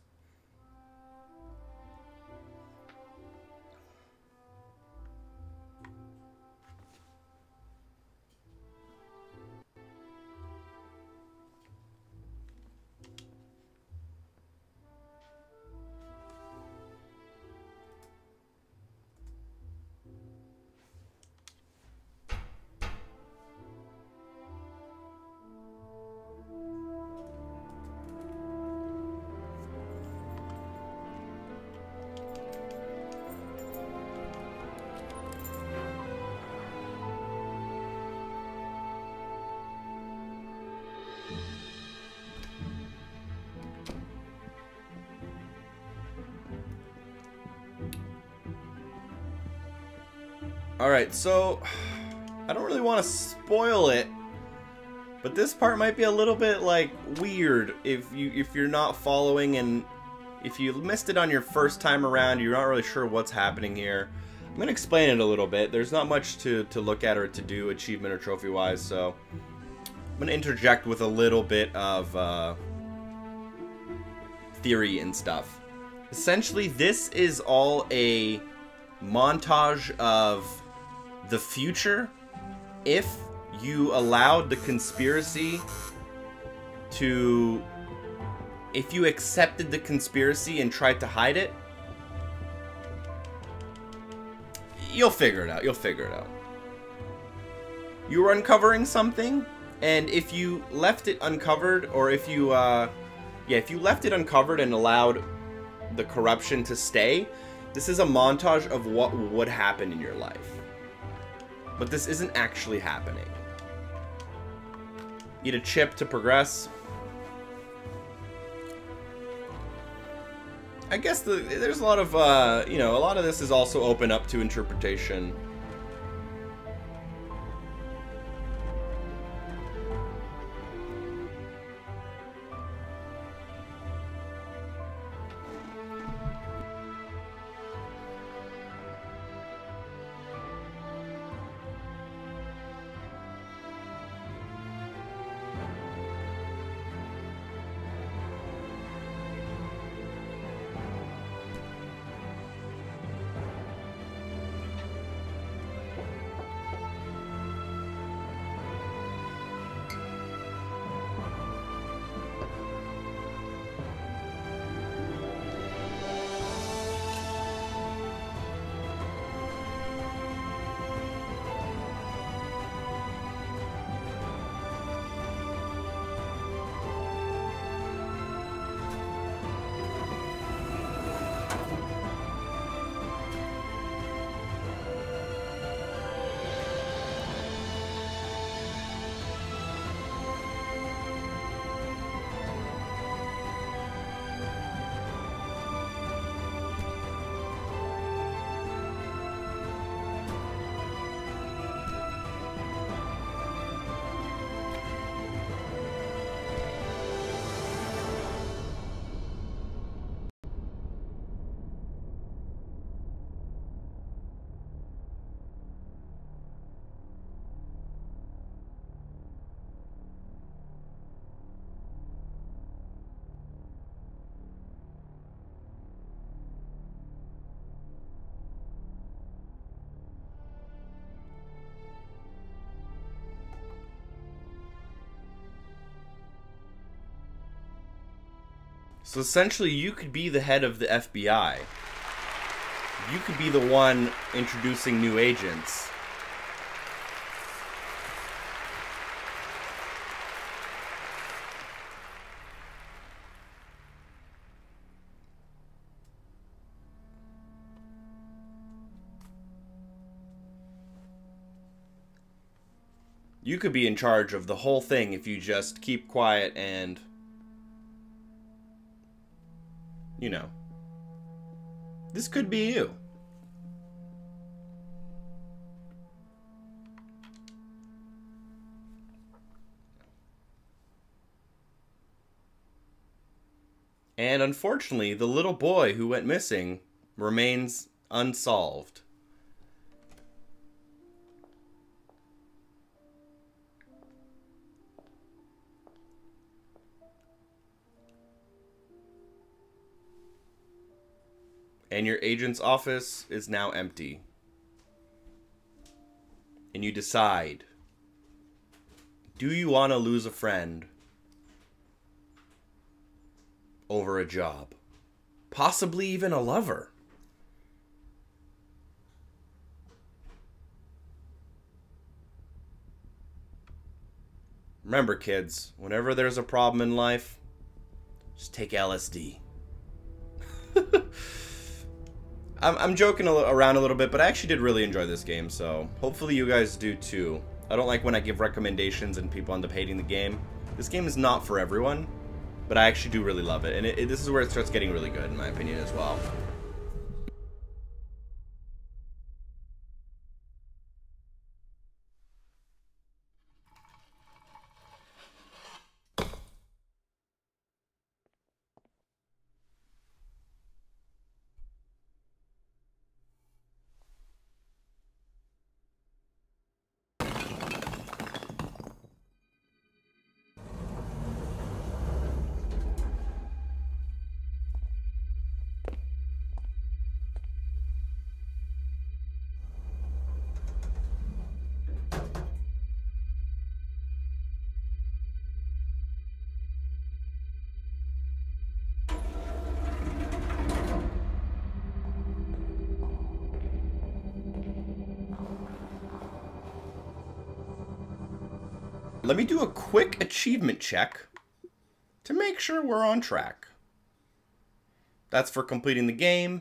Alright, so I don't really want to spoil it, but this part might be a little bit like weird if you're not following, and if you missed it on your first time around, you're not really sure what's happening here. I'm going to explain it a little bit. There's not much to look at or to do achievement or trophy wise, so I'm going to interject with a little bit of theory and stuff. Essentially, this is all a montage of the future if you allowed the conspiracy to... if you accepted the conspiracy and tried to hide it. You'll figure it out. You'll figure it out. You were uncovering something, and if you left it uncovered, or if you, if you left it uncovered and allowed the corruption to stay, this is a montage of what would happen in your life. But this isn't actually happening. Eat a chip to progress. I guess there's a lot of, a lot of this is also open up to interpretation. So essentially, you could be the head of the FBI. You could be the one introducing new agents. You could be in charge of the whole thing if you just keep quiet and, you know, this could be you. And unfortunately, the little boy who went missing remains unsolved. And your agent's office is now empty. And you decide, do you want to lose a friend over a job? Possibly even a lover. Remember, kids, whenever there's a problem in life, just take LSD. I'm joking around a little bit, but I actually did really enjoy this game, so hopefully you guys do too. I don't like when I give recommendations and people end up hating the game. This game is not for everyone, but I actually do really love it, and this is where it starts getting really good, in my opinion, as well. Let me do a quick achievement check to make sure we're on track. That's for completing the game.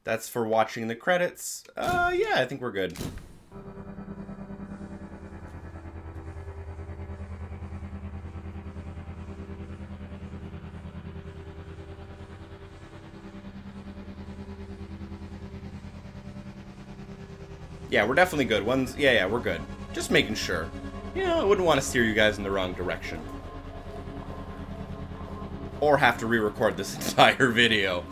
That's for watching the credits. Yeah, I think we're good. Yeah, we're definitely good. Yeah, we're good. Just making sure. You know, I wouldn't want to steer you guys in the wrong direction. Or have to re-record this entire video.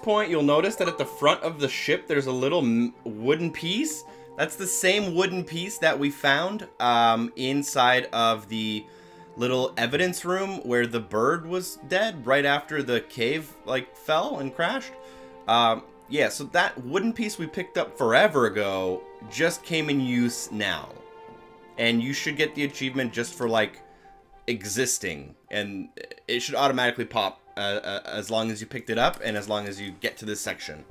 point, you'll notice that at the front of the ship, there's a little wooden piece. That's the same wooden piece that we found inside of the little evidence room where the bird was dead right after the cave like fell and crashed. Yeah, so that wooden piece we picked up forever ago just came in use now. And you should get the achievement just for like existing, and it should automatically pop as long as you picked it up and as long as you get to this section.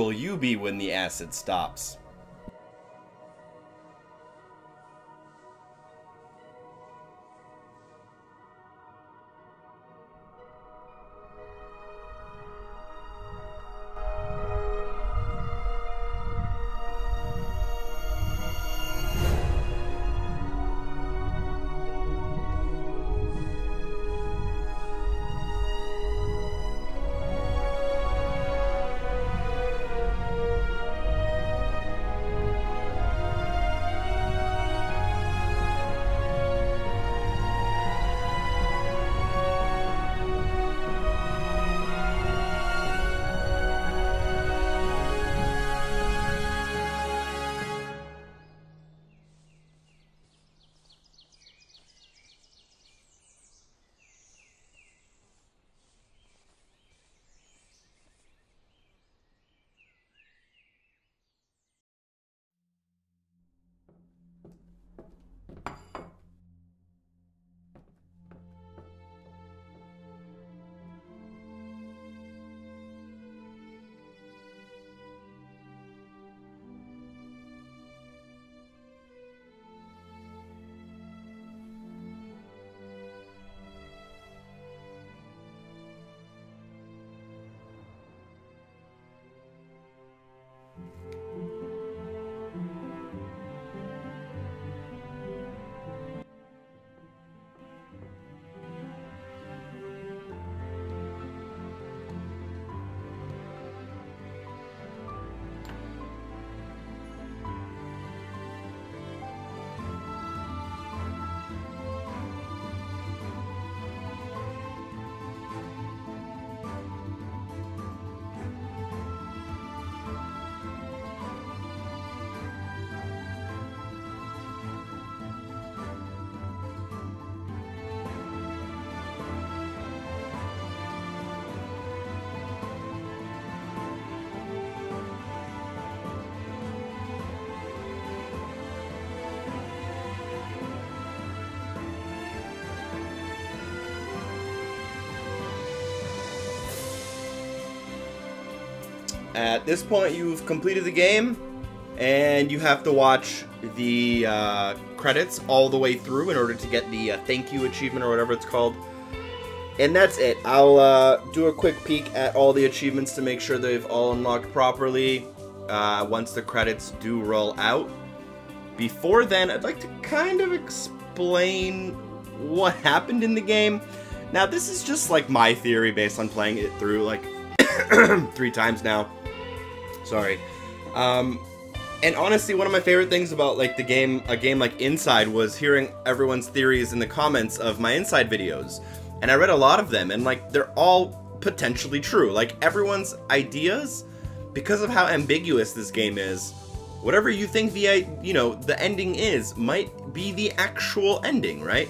will you be when the acid stops? At this point, you've completed the game, and you have to watch the credits all the way through in order to get the thank you achievement or whatever it's called. And that's it. I'll do a quick peek at all the achievements to make sure they've all unlocked properly once the credits do roll out. Before then, I'd like to kind of explain what happened in the game. Now, this is just like my theory based on playing it through like 3 times now. Sorry. And honestly, one of my favorite things about like a game like Inside was hearing everyone's theories in the comments of my Inside videos. And I read a lot of them, and like they're all potentially true. Like everyone's ideas, because of how ambiguous this game is, whatever you think the ending is might be the actual ending, right?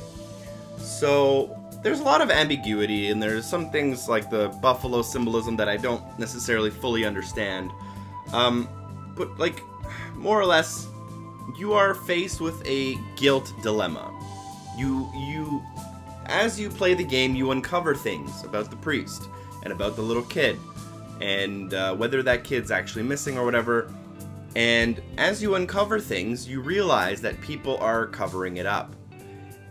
So there's a lot of ambiguity, and there's some things like the buffalo symbolism that I don't necessarily fully understand. But like, more or less, you are faced with a guilt dilemma. As you play the game, you uncover things about the priest and about the little kid, and whether that kid's actually missing or whatever. And as you uncover things, you realize that people are covering it up.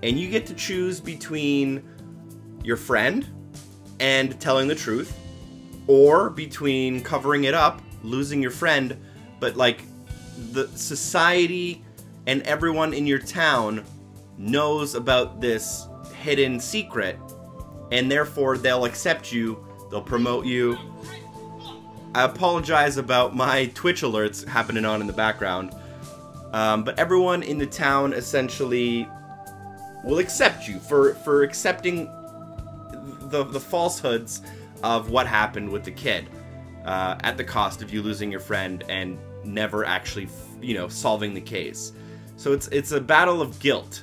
And you get to choose between your friend and telling the truth, or between covering it up, losing your friend, but like the society and everyone in your town knows about this hidden secret, and therefore they'll accept you, they'll promote you. I apologize about my Twitch alerts happening on in the background, but everyone in the town essentially will accept you for accepting the falsehoods of what happened with the kid, at the cost of you losing your friend and never actually, solving the case. So it's a battle of guilt.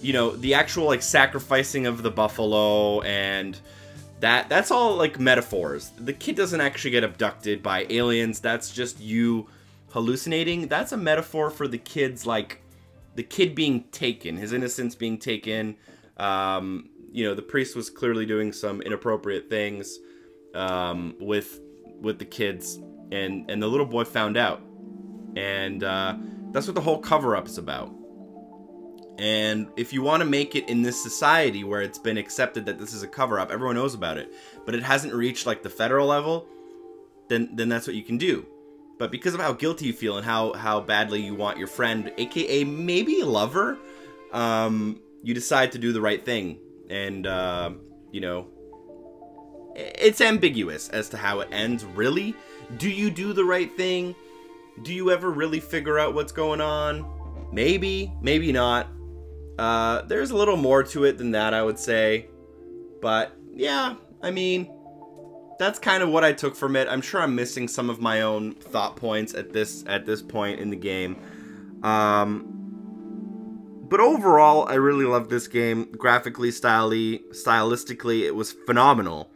The actual like sacrificing of the buffalo and that's all like metaphors. The kid doesn't actually get abducted by aliens. That's just you hallucinating. That's a metaphor for the kid's like the kid being taken, his innocence being taken. The priest was clearly doing some inappropriate things with the kid's and the little boy found out. And that's what the whole cover-up is about. And if you want to make it in this society where it's been accepted that this is a cover-up, everyone knows about it, but it hasn't reached like the federal level, then that's what you can do. But because of how guilty you feel and how badly you want your friend, aka maybe lover, you decide to do the right thing. And you know, it's ambiguous as to how it ends, really. Do you do the right thing? Do you ever really figure out what's going on? Maybe, maybe not. There's a little more to it than that, I would say. But, yeah, I mean, that's kind of what I took from it. I'm sure I'm missing some of my own thought points at this point in the game. But overall, I really love this game. Graphically, stylistically, it was phenomenal.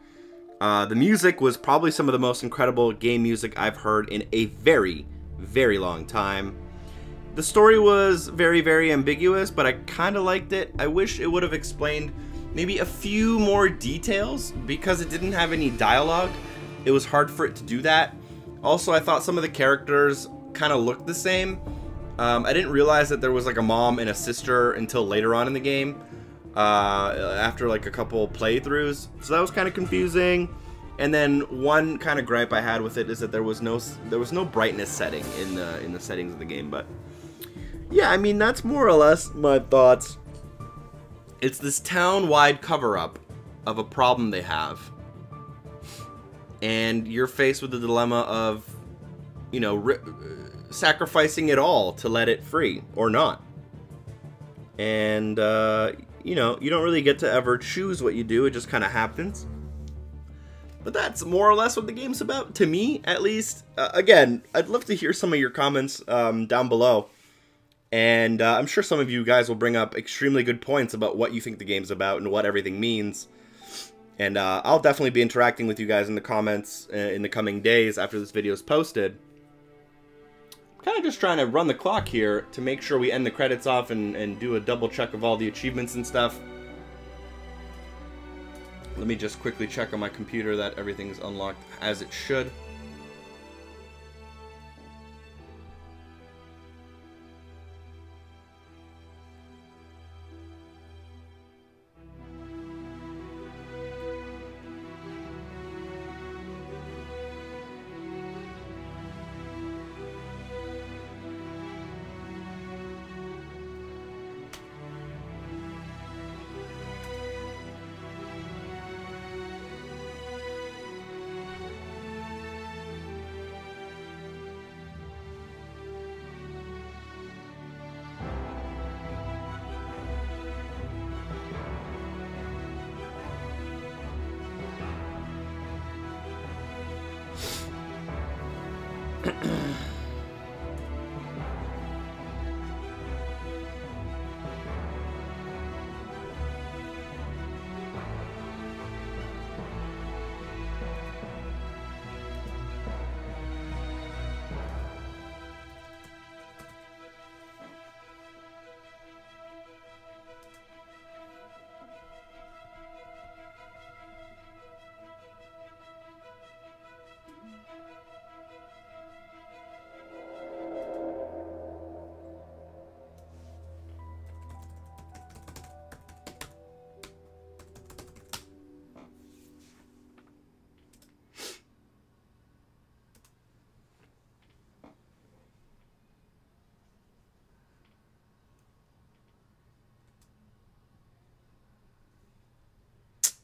The music was probably some of the most incredible game music I've heard in a very, very long time. The story was very, very ambiguous, but I kind of liked it. I wish it would have explained maybe a few more details, because it didn't have any dialogue. It was hard for it to do that. Also, I thought some of the characters kind of looked the same. I didn't realize that there was like a mom and a sister until later on in the game, after like a couple playthroughs. So that was kind of confusing. And then one kind of gripe I had with it is that there was no brightness setting in the settings of the game. But yeah, I mean, that's more or less my thoughts. It's this town-wide cover-up of a problem they have, and you're faced with the dilemma of, you know, sacrificing it all to let it free or not. And you know, you don't really get to ever choose what you do. It just kind of happens. But that's more or less what the game's about, to me, at least. Again, I'd love to hear some of your comments down below. And I'm sure some of you guys will bring up extremely good points about what you think the game's about and what everything means. And I'll definitely be interacting with you guys in the comments in the coming days after this video is posted. I'm kind of just trying to run the clock here to make sure we end the credits off and do a double check of all the achievements and stuff. Let me just quickly check on my computer that everything is unlocked as it should.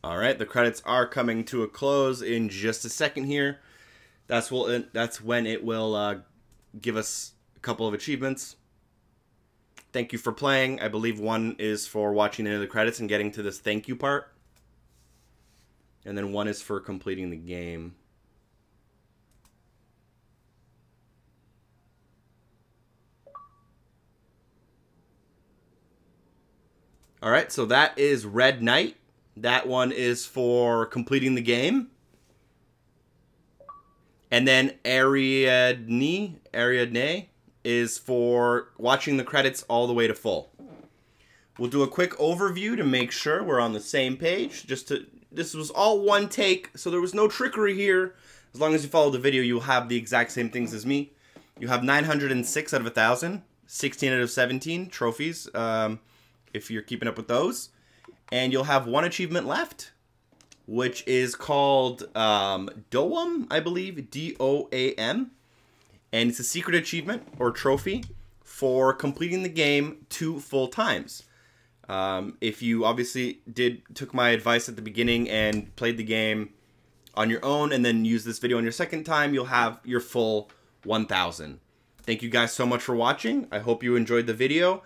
Alright, the credits are coming to a close in just a second here. That's when it will give us a couple of achievements. Thank you for playing. I believe one is for watching the end of the credits and getting to this thank you part. And then one is for completing the game. Alright, so that is Red Knight. That one is for completing the game. And then Ariadne is for watching the credits all the way to full. We'll do a quick overview to make sure we're on the same page. This was all one take, so there was no trickery here. As long as you follow the video, you'll have the exact same things as me. You have 906 out of 1,000, 16 out of 17 trophies, if you're keeping up with those. And you'll have one achievement left, which is called Doam, I believe, D-O-A-M. And it's a secret achievement or trophy for completing the game 2 full times. If you obviously took my advice at the beginning and played the game on your own and then use this video on your second time, you'll have your full 1,000. Thank you guys so much for watching. I hope you enjoyed the video.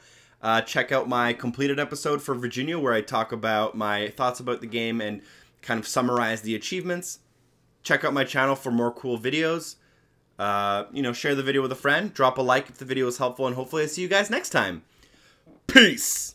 Check out my completed episode for Virginia where I talk about my thoughts about the game and kind of summarize the achievements. Check out my channel for more cool videos. Share the video with a friend. Drop a like if the video was helpful, and hopefully I see you guys next time. Peace!